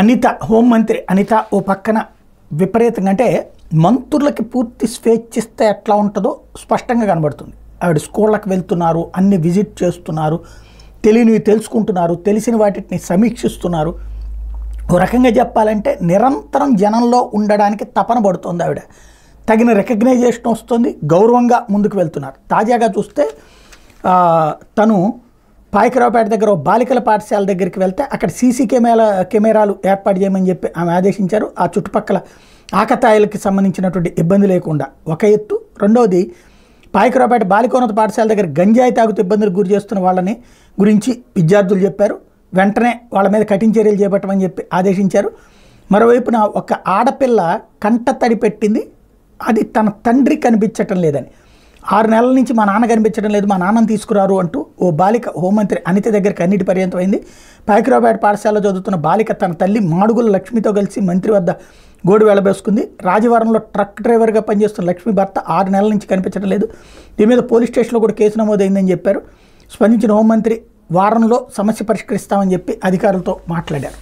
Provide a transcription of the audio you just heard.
అనిత హోంమంత్రి అనిత ఓ పక్కన విపరీతంగా అంటే మంత్రులకి పూర్తి స్వేచ్ఛిస్తే ఎట్లా ఉంటుందో స్పష్టంగా కనబడుతుంది. ఆవిడ స్కూళ్ళకి వెళ్తున్నారు, అన్ని విజిట్ చేస్తున్నారు, తెలియనివి తెలుసుకుంటున్నారు, తెలిసిన వాటిని సమీక్షిస్తున్నారు. ఓ రకంగా చెప్పాలంటే నిరంతరం జనంలో ఉండడానికి తపన పడుతుంది ఆవిడ. తగిన రికగ్నైజేషన్ వస్తుంది, గౌరవంగా ముందుకు వెళ్తున్నారు. తాజాగా చూస్తే తను పాయకరావుపేట దగ్గర బాలికల పాఠశాల దగ్గరికి వెళ్తే అక్కడ సీసీ కెమెరాలు ఏర్పాటు చేయమని చెప్పి ఆమె ఆదేశించారు. ఆ చుట్టుపక్కల ఆకతాయిలకి సంబంధించినటువంటి ఇబ్బంది లేకుండా ఒక ఎత్తు. రెండవది, పాయకరావుపేట బాలికోన్నత పాఠశాల దగ్గర గంజాయి తాగుతూ ఇబ్బందులకు గురి చేస్తున్న వాళ్ళని గురించి విద్యార్థులు చెప్పారు. వెంటనే వాళ్ళ మీద కఠిన చర్యలు చేపట్టమని చెప్పి ఆదేశించారు. మరోవైపున ఒక ఆడపిల్ల కంట తడి పెట్టింది, అది తన తండ్రి కనిపించటం లేదని. 6 నెలల నుంచి మా నాన్న కనిపించడం లేదు, మా నాన్నని తీసుకురారు అంటూ ఓ బాలిక హోంమంత్రి అనిత దగ్గరికి అన్నిటి పర్యంతమైంది. పాయకరావుపేట పాఠశాలలో చదువుతున్న బాలిక తన తల్లి మాడుగుల లక్ష్మితో కలిసి మంత్రి వద్ద గోడు వెళ్ళబోసుకుంది. రాజవరంలో ట్రక్ డ్రైవర్గా పనిచేస్తున్న లక్ష్మి భర్త 6 నెలల నుంచి కనిపించడం లేదు. దీని మీద పోలీస్ స్టేషన్లో కూడా కేసు నమోదైందని చెప్పారు. స్పందించిన హోంమంత్రి వారంలో సమస్య పరిష్కరిస్తామని చెప్పి అధికారులతో మాట్లాడారు.